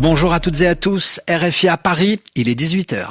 Bonjour à toutes et à tous, RFI à Paris, il est 18h.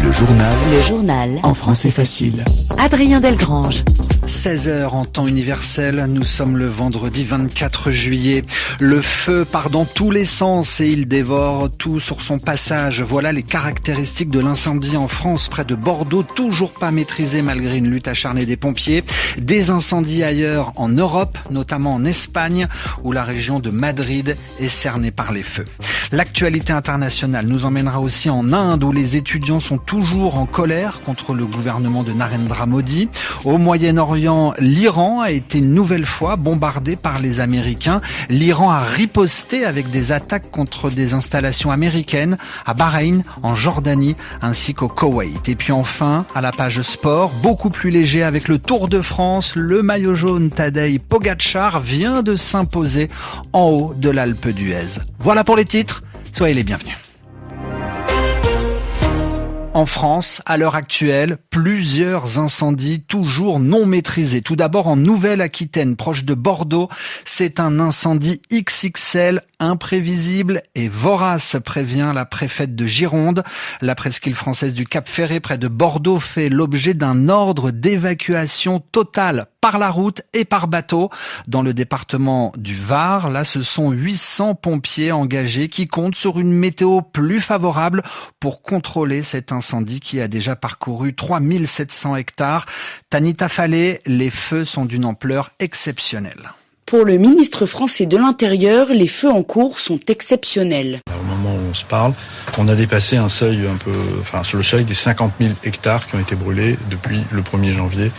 Le journal en français facile. Adrien Delgrange. 16h en temps universel, nous sommes le vendredi 24 juillet. Le feu part dans tous les sens et il dévore tout sur son passage. Voilà les caractéristiques de l'incendie en France près de Bordeaux, toujours pas maîtrisé malgré une lutte acharnée des pompiers. Des incendies ailleurs en Europe, notamment en Espagne, où la région de Madrid est cernée par les feux. L'actualité internationale nous emmènera aussi en Inde, où les étudiants sont toujours en colère contre le gouvernement de Narendra Modi. Au Moyen-Orient, l'Iran a été une nouvelle fois bombardé par les Américains. L'Iran a riposté avec des attaques contre des installations américaines à Bahreïn, en Jordanie, ainsi qu'au Koweït. Et puis enfin, à la page sport, beaucoup plus léger avec le Tour de France, le maillot jaune Tadej Pogačar vient de s'imposer en haut de l'Alpe d'Huez. Voilà pour les titres, soyez les bienvenus. En France, à l'heure actuelle, plusieurs incendies toujours non maîtrisés. Tout d'abord en Nouvelle-Aquitaine, proche de Bordeaux, c'est un incendie XXL, imprévisible et vorace, prévient la préfète de Gironde. La presqu'île française du Cap-Ferré, près de Bordeaux, fait l'objet d'un ordre d'évacuation totale par la route et par bateau. Dans le département du Var, là, ce sont 800 pompiers engagés qui comptent sur une météo plus favorable pour contrôler cet incendie qui a déjà parcouru 3700 hectares. Tanita Fallet, les feux sont d'une ampleur exceptionnelle. Pour le ministre français de l'Intérieur, les feux en cours sont exceptionnels. Au moment où on se parle, on a dépassé un seuil sur le seuil des 50 000 hectares qui ont été brûlés depuis le 1er janvier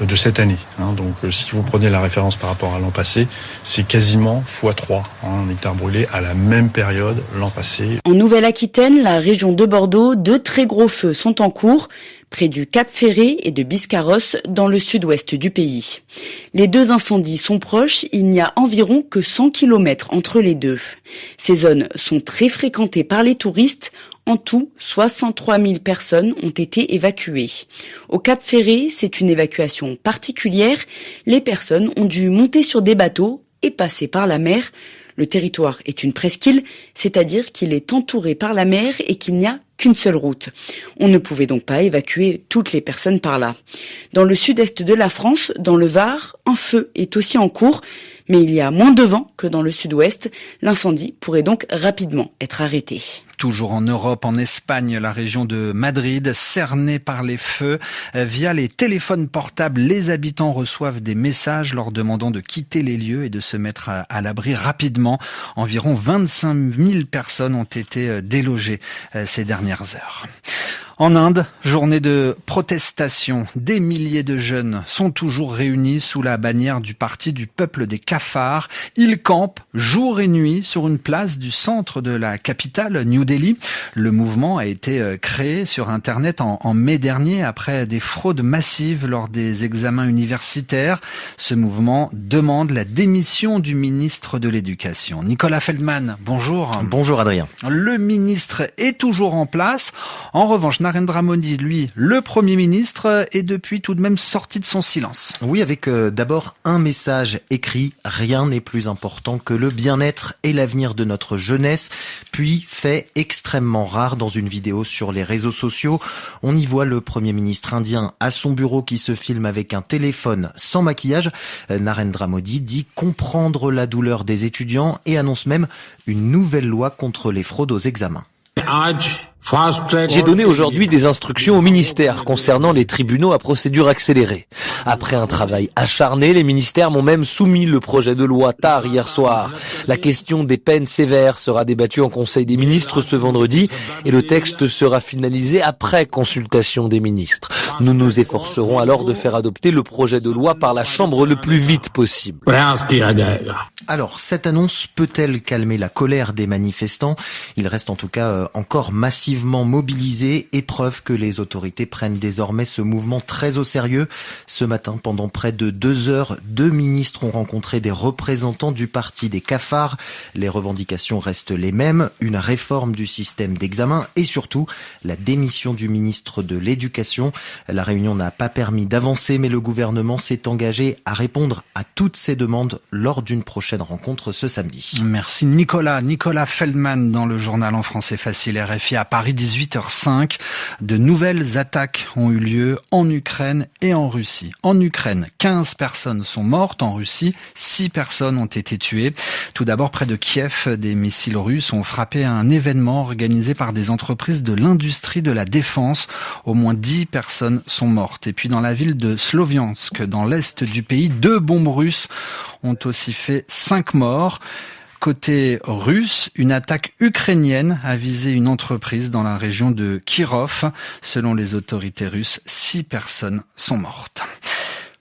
de cette année. Donc si vous prenez la référence par rapport à l'an passé, c'est quasiment x3 un hectare brûlé à la même période l'an passé. En Nouvelle-Aquitaine, la région de Bordeaux, 2 très gros feux sont en cours, près du Cap-Ferré et de Biscarrosse, dans le sud-ouest du pays. Les 2 incendies sont proches, il n'y a environ que 100 km entre les deux. Ces zones sont très fréquentées par les touristes. En tout, 63 000 personnes ont été évacuées. Au Cap-Ferré, c'est une évacuation particulière. Les personnes ont dû monter sur des bateaux et passer par la mer. Le territoire est une presqu'île, c'est-à-dire qu'il est entouré par la mer et qu'il n'y a qu'une seule route. On ne pouvait donc pas évacuer toutes les personnes par là. Dans le sud-est de la France, dans le Var, un feu est aussi en cours, mais il y a moins de vent que dans le sud-ouest. L'incendie pourrait donc rapidement être arrêté. Toujours en Europe, en Espagne, la région de Madrid, cernée par les feux. Via les téléphones portables, les habitants reçoivent des messages leur demandant de quitter les lieux et de se mettre à l'abri rapidement. Environ 25 000 personnes ont été délogées ces dernières heures. En Inde, journée de protestation. Des milliers de jeunes sont toujours réunis sous la bannière du parti du peuple des cafards. Ils campent jour et nuit sur une place du centre de la capitale, New Delhi. Le mouvement a été créé sur Internet en mai dernier après des fraudes massives lors des examens universitaires. Ce mouvement demande la démission du ministre de l'Éducation. Nicolas Feldman, bonjour. Bonjour Adrien. Le ministre est toujours en place. En revanche, Narendra Modi, lui, le Premier ministre, est depuis tout de même sorti de son silence. Oui, avec d'abord un message écrit, rien n'est plus important que le bien-être et l'avenir de notre jeunesse, puis fait extrêmement rare dans une vidéo sur les réseaux sociaux. On y voit le Premier ministre indien à son bureau qui se filme avec un téléphone sans maquillage. Narendra Modi dit comprendre la douleur des étudiants et annonce même une nouvelle loi contre les fraudes aux examens. J'ai donné aujourd'hui des instructions au ministère concernant les tribunaux à procédure accélérée. Après un travail acharné, les ministères m'ont même soumis le projet de loi tard hier soir. La question des peines sévères sera débattue en Conseil des ministres ce vendredi et le texte sera finalisé après consultation des ministres. Nous nous efforcerons alors de faire adopter le projet de loi par la Chambre le plus vite possible. Alors, cette annonce peut-elle calmer la colère des manifestants ? Il reste en tout cas encore massif massivement mobilisés, épreuve que les autorités prennent désormais ce mouvement très au sérieux. Ce matin, pendant près de 2 heures, 2 ministres ont rencontré des représentants du parti des cafards. Les revendications restent les mêmes, une réforme du système d'examen et surtout la démission du ministre de l'Éducation. La réunion n'a pas permis d'avancer, mais le gouvernement s'est engagé à répondre à toutes ces demandes lors d'une prochaine rencontre ce samedi. Merci Nicolas Feldman dans le journal En Français Facile RFI à Paris, 18h05. De nouvelles attaques ont eu lieu en Ukraine et en Russie. En Ukraine, 15 personnes sont mortes. En Russie, 6 personnes ont été tuées. Tout d'abord, près de Kiev, des missiles russes ont frappé un événement organisé par des entreprises de l'industrie de la défense. Au moins 10 personnes sont mortes. Et puis dans la ville de Sloviansk, dans l'est du pays, 2 bombes russes ont aussi fait 5 morts. Côté russe, une attaque ukrainienne a visé une entreprise dans la région de Kirov. Selon les autorités russes, 6 personnes sont mortes.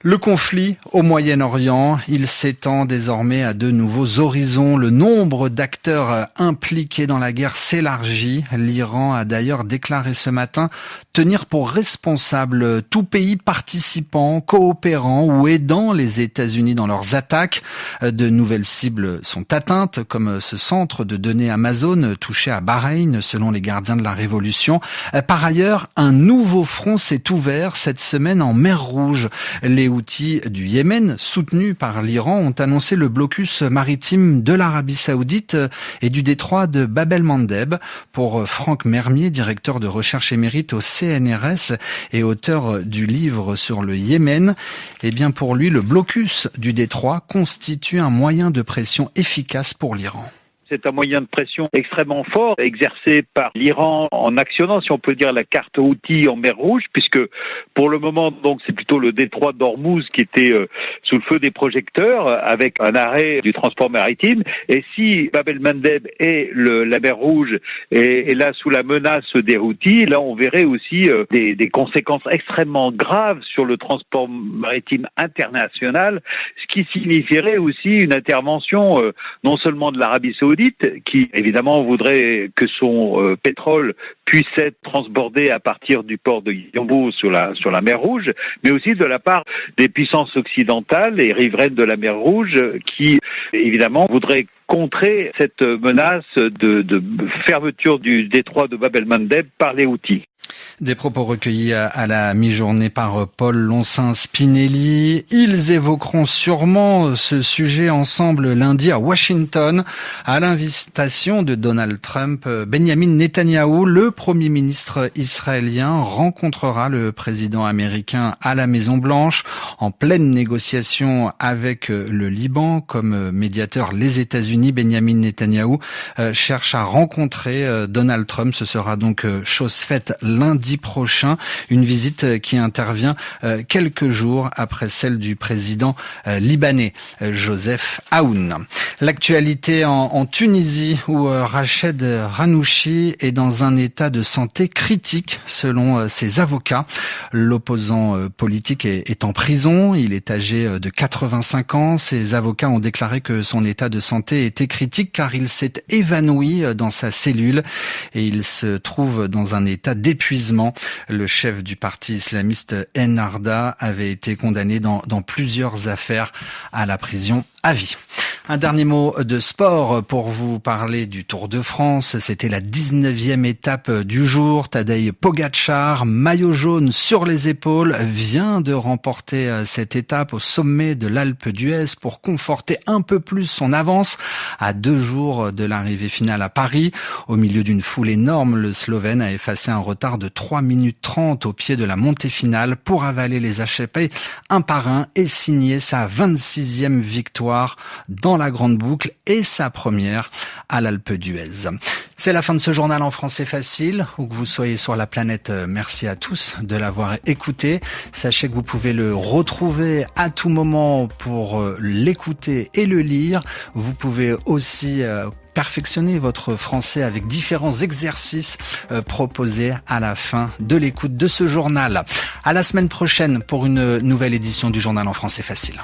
Le conflit au Moyen-Orient, il s'étend désormais à de nouveaux horizons. Le nombre d'acteurs impliqués dans la guerre s'élargit. L'Iran a d'ailleurs déclaré ce matin tenir pour responsable tout pays participant, coopérant ou aidant les États-Unis dans leurs attaques. De nouvelles cibles sont atteintes, comme ce centre de données Amazon touché à Bahreïn, selon les gardiens de la Révolution. Par ailleurs, un nouveau front s'est ouvert cette semaine en mer Rouge. Les Houthis du Yémen, soutenus par l'Iran, ont annoncé le blocus maritime de l'Arabie Saoudite et du détroit de Bab el-Mandeb. Pour Franck Mermier, directeur de recherche émérite au CNRS et auteur du livre sur le Yémen, eh bien pour lui, le blocus du détroit constitue un moyen de pression efficace pour l'Iran. C'est un moyen de pression extrêmement fort exercé par l'Iran en actionnant, si on peut dire, la carte Houthi en mer Rouge, puisque pour le moment, donc, c'est plutôt le détroit d'Ormuz qui était sous le feu des projecteurs avec un arrêt du transport maritime. Et si Bab el-Mandeb et la mer Rouge est là sous la menace des Houthis, là, on verrait aussi des conséquences extrêmement graves sur le transport maritime international, ce qui signifierait aussi une intervention non seulement de l'Arabie Saoudite, qui évidemment voudrait que son pétrole puisse être transbordé à partir du port de Yambo sur la mer Rouge, mais aussi de la part des puissances occidentales et riveraines de la mer Rouge qui évidemment voudraient contrer cette menace de fermeture du détroit de Bab el-Mandeb par les Houthis. Des propos recueillis à la mi-journée par Paul Loncin-Spinelli. Ils évoqueront sûrement ce sujet ensemble lundi à Washington. À l'invitation de Donald Trump, Benjamin Netanyahou, le Premier ministre israélien, rencontrera le président américain à la Maison-Blanche en pleine négociation avec le Liban. Comme médiateur, les États-Unis, Benjamin Netanyahou cherche à rencontrer Donald Trump. Ce sera donc chose faite lundi prochain, une visite qui intervient quelques jours après celle du président libanais Joseph Aoun. L'actualité en Tunisie où Rached Ghannouchi est dans un état de santé critique selon ses avocats. L'opposant politique est en prison, il est âgé de 85 ans. Ses avocats ont déclaré que son état de santé était critique car il s'est évanoui dans sa cellule et il se trouve dans un état d'épuisement. Le chef du parti islamiste Ennahda avait été condamné dans plusieurs affaires à la prison à vie. Un dernier mot de sport pour vous parler du Tour de France. C'était la 19e étape du jour. Tadej Pogačar, maillot jaune sur les épaules, vient de remporter cette étape au sommet de l'Alpe d'Huez pour conforter un peu plus son avance à 2 jours de l'arrivée finale à Paris. Au milieu d'une foule énorme, le Slovène a effacé un retard de 3 minutes 30 au pied de la montée finale pour avaler les échappés un par un et signer sa 26e victoire dans la grande boucle et sa première à l'Alpe d'Huez. C'est la fin de ce journal en français facile. Où que vous soyez sur la planète, merci à tous de l'avoir écouté. Sachez que vous pouvez le retrouver à tout moment pour l'écouter et le lire. Vous pouvez aussi perfectionner votre français avec différents exercices proposés à la fin de l'écoute de ce journal. À la semaine prochaine pour une nouvelle édition du journal en français facile.